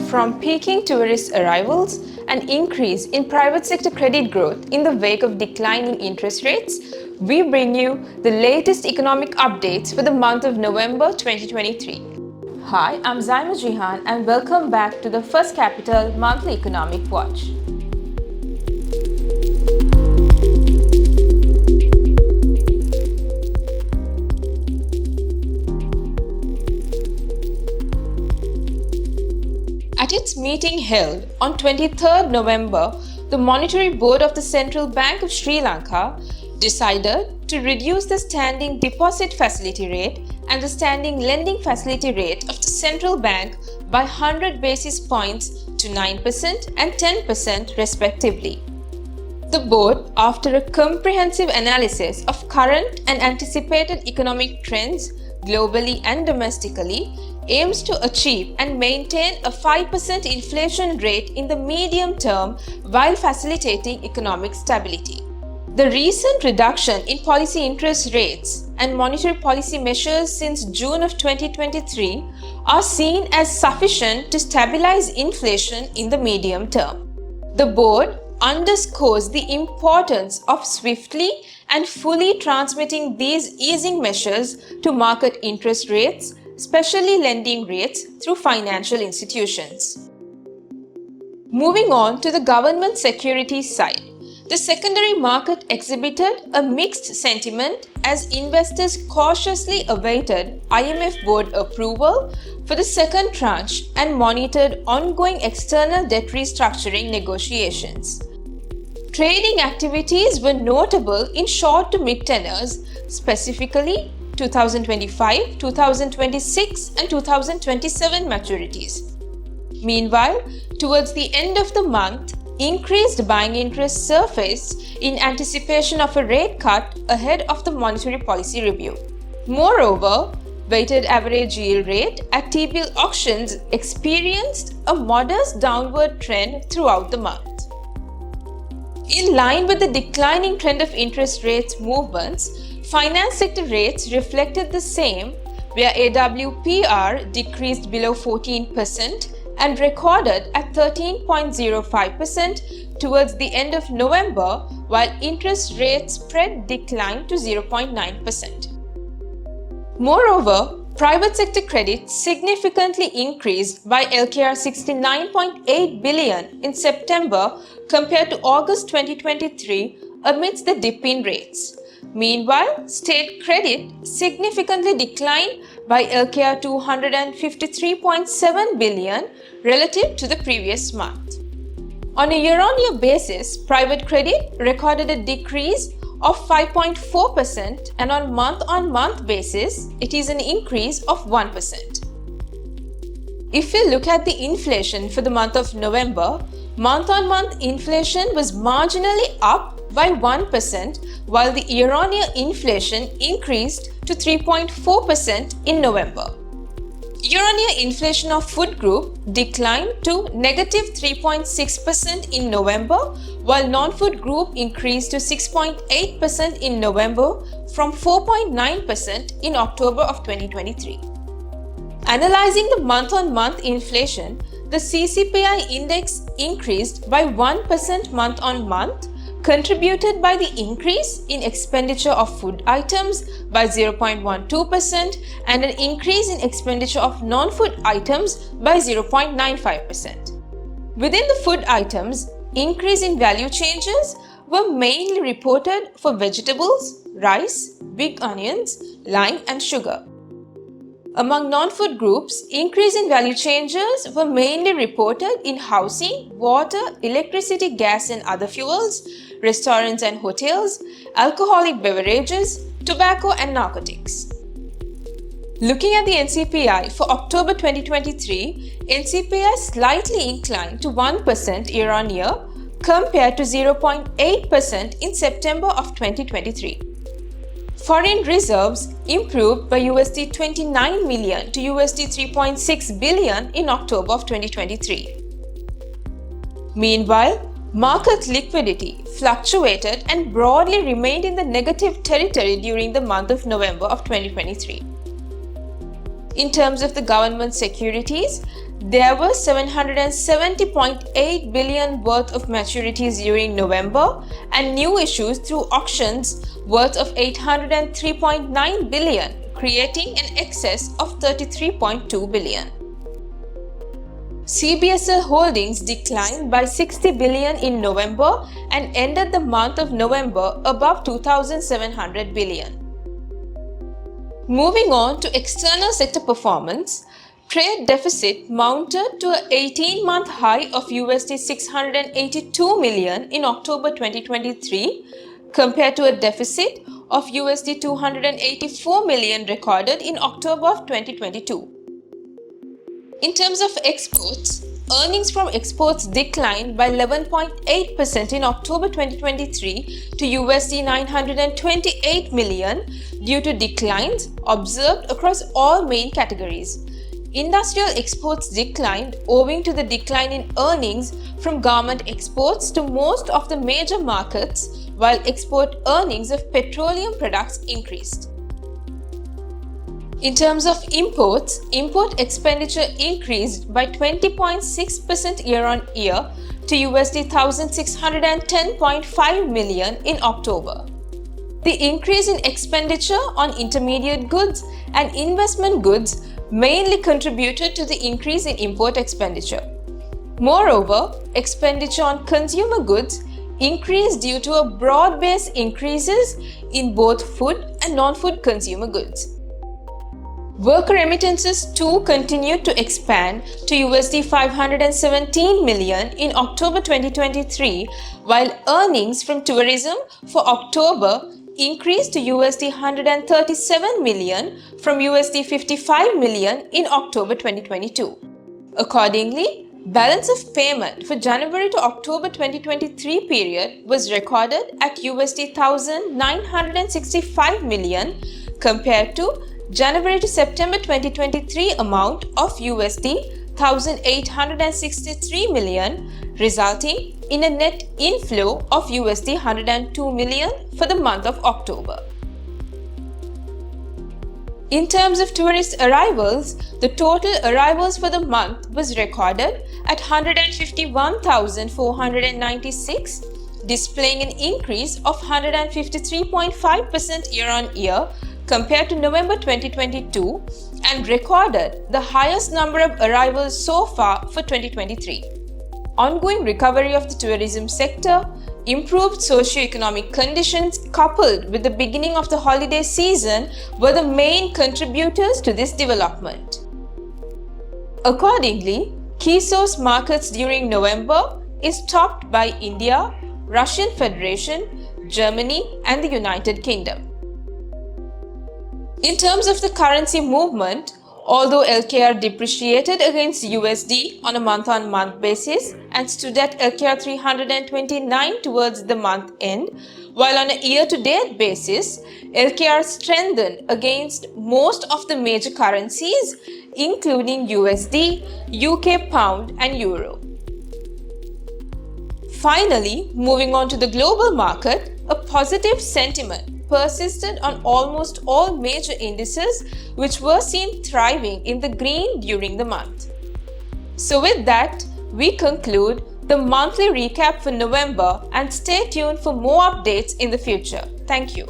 from peaking tourist arrivals and increase in private sector credit growth in the wake of declining interest rates, we bring you the latest economic updates for the month of November 2023. Hi, I'm Zaima Jihan and welcome back to the First Capital Monthly Economic Watch. At its meeting held on 23rd November, the Monetary Board of the Central Bank of Sri Lanka decided to reduce the standing deposit facility rate and the standing lending facility rate of the central bank by 100 basis points to 9% and 10% respectively. The board, after a comprehensive analysis of current and anticipated economic trends globally and domestically, aims to achieve and maintain a 5% inflation rate in the medium term while facilitating economic stability. The recent reduction in policy interest rates and monetary policy measures since June of 2023 are seen as sufficient to stabilize inflation in the medium term. The board underscores the importance of swiftly and fully transmitting these easing measures to market interest rates, especially lending rates, through financial institutions. Moving on to the government securities side, the secondary market exhibited a mixed sentiment as investors cautiously awaited IMF board approval for the second tranche and monitored ongoing external debt restructuring negotiations. Trading activities were notable in short to mid tenors, specifically 2025, 2026 and 2027 maturities. Meanwhile, towards the end of the month, increased buying interest surfaced in anticipation of a rate cut ahead of the monetary policy review. Moreover, weighted average yield rate at T-bill auctions experienced a modest downward trend throughout the month. In line with the declining trend of interest rates movements, finance sector rates reflected the same, where AWPR decreased below 14% and recorded at 13.05% towards the end of November, while interest rate spread declined to 0.9%. Moreover, private sector credit significantly increased by LKR 69.8 billion in September compared to August 2023 amidst the dip in rates. Meanwhile, state credit significantly declined by LKR 253.7 billion relative to the previous month. On a year-on-year basis, private credit recorded a decrease of 5.4% and on month-on-month basis, it is an increase of 1%. If we look at the inflation for the month of November, month-on-month inflation was marginally up by 1%, while the year-on-year inflation increased to 3.4% in November. Year-on-year inflation of food group declined to negative 3.6% in November, while non-food group increased to 6.8% in November from 4.9% in October of 2023. Analyzing the month-on-month inflation, the CCPI index increased by 1% month-on-month, contributed by the increase in expenditure of food items by 0.12% and an increase in expenditure of non-food items by 0.95%. Within the food items, increase in value changes were mainly reported for vegetables, rice, big onions, lime and sugar. Among non-food groups, increase in value changes were mainly reported in housing, water, electricity, gas and other fuels, restaurants and hotels, alcoholic beverages, tobacco and narcotics. Looking at the NCPI for October 2023, NCPI slightly inclined to 1% year-on-year compared to 0.8% in September of 2023. Foreign reserves improved by $29 million to $3.6 billion in October of 2023. Meanwhile, market liquidity fluctuated and broadly remained in the negative territory during the month of November of 2023. In terms of the government securities, There were 770.8 billion worth of maturities during November and new issues through auctions worth of 803.9 billion, creating an excess of 33.2 billion. CBSL holdings declined by 60 billion in November and ended the month of November above 2,700 billion. Moving on to external sector performance, trade deficit mounted to an 18-month high of $682 million in October 2023 compared to a deficit of $284 million recorded in October of 2022. In terms of exports, earnings from exports declined by 11.8% in October 2023 to $928 million due to declines observed across all main categories. Industrial exports declined owing to the decline in earnings from garment exports to most of the major markets, while export earnings of petroleum products increased. In terms of imports, import expenditure increased by 20.6% year-on-year to $1,610.5 million in October. The increase in expenditure on intermediate goods and investment goods mainly contributed to the increase in import expenditure. Moreover, expenditure on consumer goods increased due to a broad-based increases in both food and non-food consumer goods. Worker remittances too continued to expand to $517 million in October 2023, while earnings from tourism for October increased to $137 million from $55 million in October 2022. Accordingly, balance of payment for January to October 2023 period was recorded at $1,965 million compared to January to September 2023 amount of $1,863 million, resulting in a net inflow of $102 million for the month of October. In terms of tourist arrivals, the total arrivals for the month was recorded at 151,496, displaying an increase of 153.5% year-on-year compared to November 2022 and recorded the highest number of arrivals so far for 2023. Ongoing recovery of the tourism sector, improved socio-economic conditions coupled with the beginning of the holiday season were the main contributors to this development. Accordingly, key source markets during November is topped by India, Russian Federation, Germany and the United Kingdom. In terms of the currency movement, although LKR depreciated against USD on a month-on-month basis and stood at LKR 329 towards the month end, while on a year-to-date basis, LKR strengthened against most of the major currencies, including USD, UK pound and euro. Finally, moving on to the global market, a positive sentiment persisted on almost all major indices, which were seen thriving in the green during the month. So with that, we conclude the monthly recap for November and stay tuned for more updates in the future. Thank you.